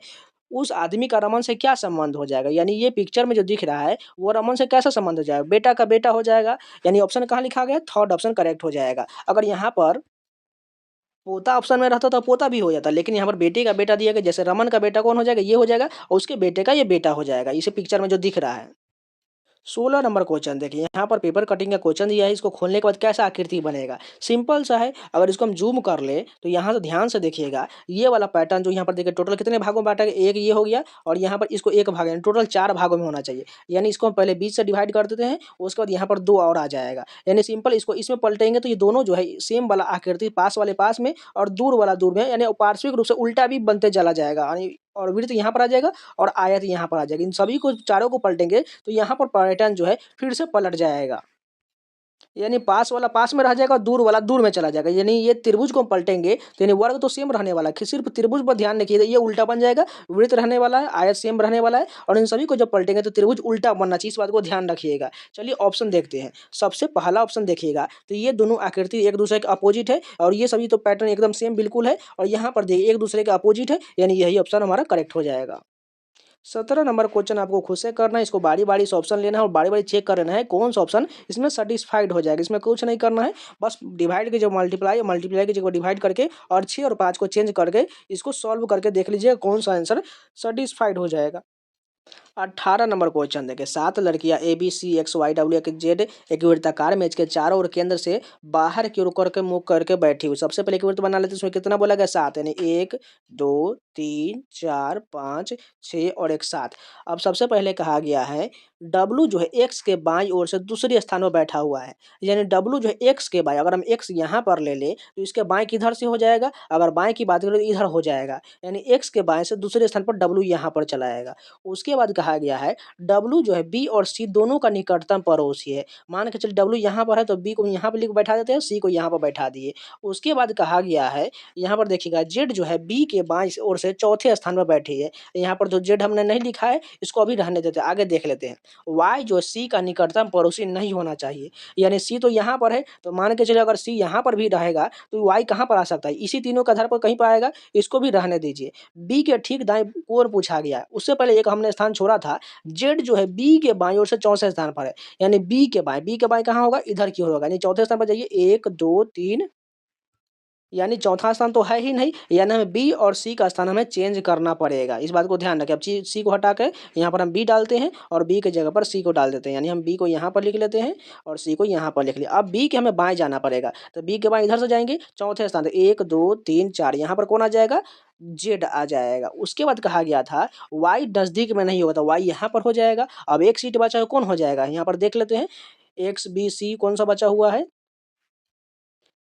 उस आदमी का रमन से क्या संबंध हो जाएगा, यानी ये पिक्चर में जो दिख रहा है वो रमन से कैसा संबंध हो जाएगा? बेटा का बेटा हो जाएगा, यानी ऑप्शन कहाँ लिखा गया? थर्ड ऑप्शन करेक्ट हो जाएगा। अगर यहाँ पर पोता ऑप्शन में रहता तो पोता भी हो जाता, लेकिन यहाँ पर बेटे का बेटा दिया गया, जैसे रमन का बेटा कौन हो जाएगा, ये हो जाएगा, और उसके बेटे का ये बेटा हो जाएगा, इसे पिक्चर में जो दिख रहा है। 16 नंबर क्वेश्चन देखिए, यहाँ पर पेपर कटिंग का क्वेश्चन दिया है, इसको खोलने के बाद कैसा आकृति बनेगा। सिंपल सा है, अगर इसको हम जूम कर ले तो यहाँ से ध्यान से देखिएगा, ये वाला पैटर्न जो यहाँ पर देखिए टोटल कितने भागों में बांटा गया, एक ये हो गया और यहाँ पर इसको एक भाग, यानी टोटल 4 भागों में होना चाहिए। यानी इसको हम पहले बीच से डिवाइड कर देते हैं, उसके बाद यहाँ पर 2 और आ जाएगा, यानी सिंपल इसको इसमें पलटेंगे तो ये दोनों जो है सेम वाला आकृति, पास वाले पास में और दूर वाला दूर में, यानी पार्श्विक रूप से उल्टा भी बनते चला जाएगा, यानी और वृत्त यहाँ पर आ जाएगा और आयत यहाँ पर आ जाएगा। इन सभी को चारों को पलटेंगे तो यहाँ पर पैटर्न जो है फिर से पलट जाएगा, यानी पास वाला पास में रह जाएगा, दूर वाला दूर में चला जाएगा। यानी ये त्रिभुज को हम पलटेंगे तो यानी वर्ग तो सेम रहने वाला है, सिर्फ त्रिभुज पर ध्यान रखिए, ये उल्टा बन जाएगा, वृत्त रहने वाला है, आयत सेम रहने वाला है, और इन सभी को जब पलटेंगे तो त्रिभुज उल्टा बनना चाहिए, इस बात को ध्यान रखिएगा। चलिए ऑप्शन देखते हैं। सबसे पहला ऑप्शन देखिएगा तो ये दोनों आकृति एक दूसरे के अपोजिट है, और ये सभी तो पैटर्न एकदम सेम बिल्कुल है, और यहाँ पर देखिए एक दूसरे के अपोजिट है, यानी यही ऑप्शन हमारा करेक्ट हो जाएगा। 17 नंबर क्वेश्चन आपको खुद से करना है, इसको बारी बारी से ऑप्शन लेना है और बारी बारी चेक कर लेना है कौन सा ऑप्शन इसमें सेटिस्फाइड हो जाएगा। इसमें कुछ नहीं करना है, बस डिवाइड की जो मल्टीप्लाई की जगह डिवाइड करके और 6 और 5 को चेंज करके इसको सॉल्व करके देख लीजिए कौन सा आंसर सेटिस्फाइड हो जाएगा। 18 नंबर क्वेश्चन देखिए, 7 लड़कियां ABCXYZ एक वृत्ताकार मेज के चारों ओर केंद्र से बाहर की ओर करके मुंह करके बैठी हुई। सबसे पहले एक वृत्त बना लेते हैं, इसमें कितना बोला गया 7, यानी 1 2 3 4 5 6 और एक 7। अब सबसे पहले कहा गया है W जो है X के बाईं ओर से दूसरे स्थान पर बैठा हुआ है, यानी W जो है X के बाईं, अगर हम X यहाँ पर ले ले तो इसके बाएं किधर से हो जाएगा, अगर बाएं की बात करें तो इधर हो जाएगा, यानी X के बाएं से दूसरे स्थान पर W यहाँ पर चला आएगा। उसके बाद कहा गया है W जो है B और C दोनों का निकटतम पड़ोसी है। मान के चलिए W यहाँ पर है तो B को यहाँ पर लिख बैठा देते हैं, C को यहाँ पर बैठा दिए। उसके बाद कहा गया है यहाँ पर देखिएगा Z जो है B के बाईं ओर से चौथे स्थान पर बैठी है। यहाँ पर जो Z हमने नहीं लिखा है इसको अभी रहने देते हैं, आगे देख लेते हैं। Y जो C का निकटतम पड़ोसी नहीं होना चाहिए, यानी C तो यहाँ पर है, तो मान के चलिए अगर C यहाँ पर भी रहेगा तो Y कहाँ पर आ सकता है, इसी तीनों के आधार पर कहीं पर आएगा, इसको भी रहने दीजिए। B के ठीक दाएं ओर पूछा गया है, उससे पहले एक हमने स्थान छोड़ा था, Z जो है B के बाईं ओर से चौथे स्थान पर है, यानी B के बाईं कहाँ होगा, इधर की ओर होगा, यानी चौथे स्थान पर जाइए, 1 2 3, यानी चौथा स्थान तो है ही नहीं, यानी हमें बी और सी का स्थान हमें चेंज करना पड़ेगा, इस बात को ध्यान रखें। अब सी को हटा के यहाँ पर हम बी डालते हैं और बी के जगह पर सी को डाल देते हैं, यानी हम बी को यहाँ पर लिख लेते हैं और सी को यहाँ पर लिख लिया। अब बी के हमें बाएं जाना पड़ेगा, तो बी के बाएं इधर से जाएंगे, चौथे स्थान 1 2 3 4, यहाँ पर कौन आ जाएगा, जेड आ जाएगा। उसके बाद कहा गया था वाई नजदीक में नहीं होगा, तो वाई यहाँ पर हो जाएगा। अब एक सीट बचा है, कौन हो जाएगा, यहाँ पर देख लेते हैं, एक्स बी सी कौन सा बचा हुआ है,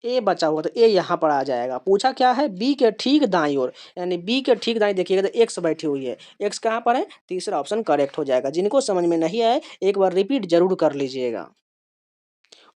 ए बचा हुआ, तो ए यहाँ पर आ जाएगा। पूछा क्या है, बी के ठीक दाईं ओर, यानी बी के ठीक दाईं देखिएगा तो एक्स बैठी हुई है, एक्स कहाँ पर है, तीसरा ऑप्शन करेक्ट हो जाएगा। जिनको समझ में नहीं आए एक बार रिपीट जरूर कर लीजिएगा।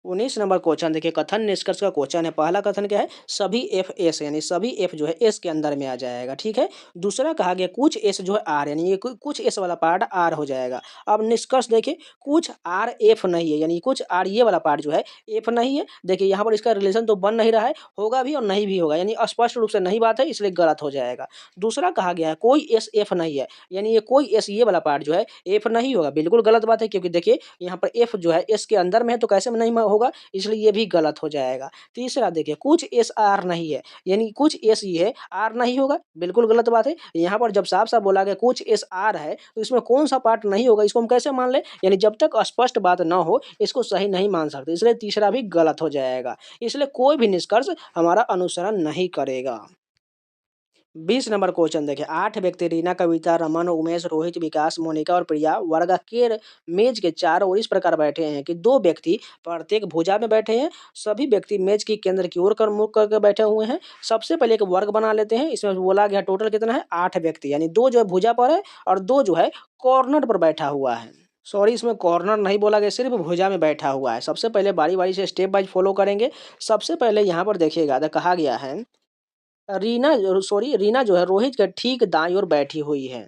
19 नंबर क्वेश्चन देखिए, कथन निष्कर्ष का क्वेश्चन है। पहला कथन क्या है, सभी एफ एस, यानी सभी एफ जो है एस के अंदर में आ जाएगा, ठीक है। दूसरा कहा गया कुछ एस जो है आर, यानी ये कुछ एस वाला पार्ट आर हो जाएगा। अब निष्कर्ष देखिए, कुछ आर एफ नहीं है, यानी कुछ आर ये वाला पार्ट जो है एफ नहीं है। देखिए यहाँ पर इसका रिलेशन तो बन नहीं रहा है, होगा भी और नहीं भी होगा, यानी स्पष्ट रूप से नहीं बात है, इसलिए गलत हो जाएगा। दूसरा कहा गया है कोई एस एफ नहीं है, यानी ये कोई एस ये वाला पार्ट जो है एफ नहीं होगा, बिल्कुल गलत बात है, क्योंकि देखिए यहाँ पर एफ जो है एस के अंदर में है तो कैसे में नहीं होगा, इसलिए ये भी गलत हो जाएगा। तीसरा देखिए कुछ एस आर नहीं है, यानी कुछ एस ये है आर नहीं होगा, बिल्कुल गलत बात है। यहाँ पर जब साफ साफ बोला गया कुछ एस आर है तो इसमें कौन सा पार्ट नहीं होगा, इसको हम कैसे मान ले, यानी जब तक स्पष्ट बात ना हो इसको सही नहीं मान सकते, इसलिए तीसरा भी गलत हो जाएगा। इसलिए कोई भी निष्कर्ष हमारा अनुसरण नहीं करेगा। 20 नंबर क्वेश्चन देखिए, 8 व्यक्ति रीना, कविता, रमन, उमेश, रोहित, विकास, मोनिका और प्रिया वर्गाकार मेज के चारों ओर इस प्रकार बैठे हैं कि 2 व्यक्ति प्रत्येक भुजा में बैठे हैं। सभी व्यक्ति मेज की केंद्र की ओर कर मुख करके बैठे हुए हैं। सबसे पहले एक वर्ग बना लेते हैं, इसमें बोला गया टोटल कितना है, 8 व्यक्ति, यानी 2 जो है भुजा पर है और 2 जो है कॉर्नर पर बैठा हुआ है। सॉरी, इसमें कॉर्नर नहीं बोला गया, सिर्फ भुजा में बैठा हुआ है। सबसे पहले बारी बारी से स्टेप वाइज फॉलो करेंगे। सबसे पहले यहाँ पर देखिएगा तो कहा गया है रीना जो है रोहित के ठीक दाईं ओर बैठी हुई है,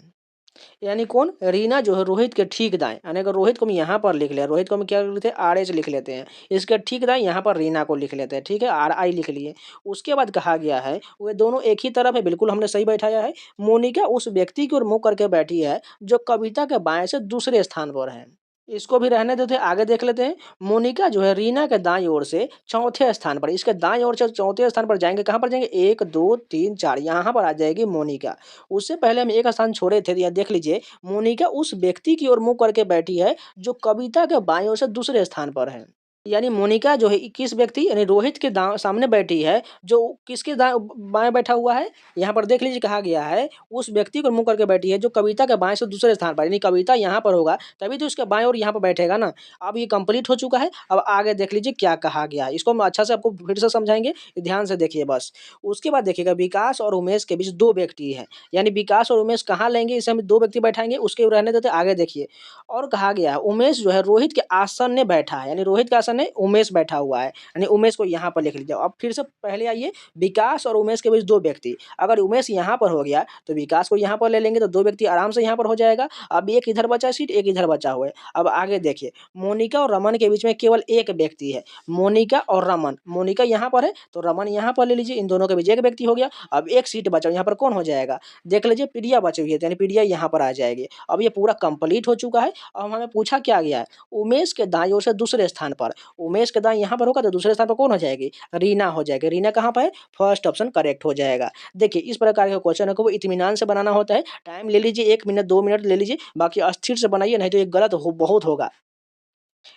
यानी कौन, रीना जो है रोहित के ठीक दाएं, यानी अगर रोहित को हम यहाँ पर लिख लिया, रोहित को हम क्या लिख लेते हैं, आर एच लिख लेते हैं, इसके ठीक दाएं यहाँ पर रीना को लिख लेते हैं, ठीक है, आर आई लिख लिए। उसके बाद कहा गया है वे दोनों एक ही तरफ है, बिल्कुल हमने सही बैठाया है। मोनिका उस व्यक्ति की ओर मुँह करके बैठी है जो कविता के बाएं से दूसरे स्थान पर है। इसको भी रहने देते हैं, आगे देख लेते हैं। मोनिका जो है रीना के दाईं ओर से चौथे स्थान पर, इसके दाईं ओर से चौथे स्थान पर जाएँगे, कहाँ पर जाएँगे? 1, 2, 3, 4 यहाँ पर आ जाएगी मोनिका। उससे पहले हम एक स्थान छोड़े थे, यहाँ देख लीजिए, मोनिका उस व्यक्ति की ओर मुँह करके बैठी है, जो कविता के बाईं ओर से दूसरे स्थान पर है। यानी मोनिका जो है किस व्यक्ति यानी रोहित के दा सामने बैठी है, जो किसके बाएँ बैठा हुआ है? यहाँ पर देख लीजिए कहा गया है, उस व्यक्ति को मुँह करके बैठी है जो कविता के बाएँ से दूसरे स्थान पर, यानी कविता यहाँ पर होगा, तभी तो उसके बाएँ ओर यहाँ पर बैठेगा ना। अब ये कंप्लीट हो चुका है, अब आगे देख लीजिए क्या कहा गया है। इसको हम अच्छा से आपको फिर से समझाएँगे, ध्यान से देखिए बस। उसके बाद देखिएगा विकास और उमेश के बीच 2 व्यक्ति हैं, यानी विकास और उमेश कहाँ लेंगे, इसे हम 2 व्यक्ति बैठाएँगे, उसके रहने देते हैं, आगे देखिए। और कहा गया है उमेश जो है रोहित के आसन्य बैठा है, यानी रोहित के आसन्य उमेश बैठा हुआ है, यानी उमेश को यहाँ पर लिख लीजिए। अब फिर से पहले आइए, विकास और उमेश के बीच 2 व्यक्ति, अगर उमेश यहाँ पर हो गया तो विकास को यहाँ पर ले लेंगे, तो 2 व्यक्ति आराम से यहाँ पर हो जाएगा। अब एक इधर बचा सीट, एक इधर बचा हुआ है। अब आगे देखिए, मोनिका और रमन के बीच में केवल एक व्यक्ति है, मोनिका और रमन। मोनिका यहाँ पर है तो रमन यहाँ पर ले लीजिए, इन दोनों के बीच एक व्यक्ति हो गया। अब एक सीट बचा, यहाँ पर कौन हो जाएगा? देख लीजिए, प्रिया बची हुई है, यानी प्रिया यहाँ पर आ जाएगी। अब ये पूरा कंप्लीट हो चुका है। अब हमें पूछा क्या गया है? उमेश के दाईं ओर से दूसरे स्थान पर, उमेश के दाईं यहाँ पर होगा तो दूसरे स्थान पर कौन हो जाएगी? रीना हो जाएगी। रीना कहाँ पर है? फर्स्ट ऑप्शन करेक्ट हो जाएगा। देखिए इस प्रकार के क्वेश्चन को इत्मीनान से बनाना होता है। टाइम ले लीजिए, 1 मिनट 2 मिनट ले लीजिए, बाकी अस्थिर से बनाइए, नहीं तो ये गलत बहुत होगा।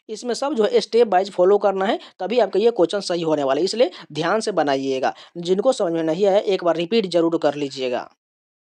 इसमें सब जो है स्टेप वाइज फॉलो करना है, तभी आपका ये क्वेश्चन सही होने वाला है, इसलिए ध्यान से बनाइएगा। जिनको समझ में नहीं आया एक बार रिपीट जरूर कर लीजिएगा।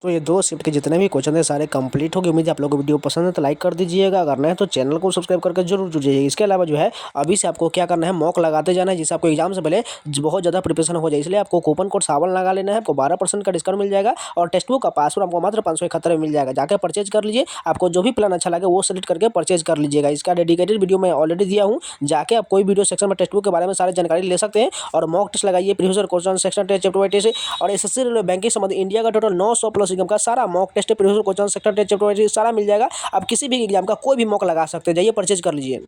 तो ये 2 शिफ्ट के जितने भी क्वेश्चन है सारे कंप्लीट हो गए। उम्मीद है आप लोगों को वीडियो पसंद है तो लाइक कर दीजिएगा, अगर नहीं तो चैनल को सब्सक्राइब करके जरूर जुड़िएगा। इसके अलावा जो है अभी से आपको क्या करना है, मॉक लगाते जाना है, जिससे आपको एग्जाम से पहले बहुत ज़्यादा प्रिपरेशन हो जाए। इसलिए आपको कूपन कोड सावन लगा लेना है, आपको 12% का डिस्काउंट मिल जाएगा और टेक्स्ट बुक का पासवर्ड आपको मात्र 571 में मिल जाएगा। जाकर परचेज कर लीजिए, आपको जो भी प्लान अच्छा लगे वो सेलेक्ट करके परचेज कर लीजिएगा। इसका डेडिकेटेड वीडियो मैं ऑलरेडी दिया हूँ, जाके आप कोई वीडियो सेक्शन में टेक्स्ट बुक के बारे में सारी जानकारी ले सकते हैं और मॉक टेस्ट लगाइए, previous question section test chapter wise test और एसएससी रेलवे बैंकिंग संबंधित इंडिया का टोटल 900 प्लस एग्जाम का सारा mock test, previous question sector test chapter wise सारा मिल जाएगा। आप किसी भी एग्जाम का कोई भी मॉक लगा सकते हैं, जाइए परचेज कर लीजिए।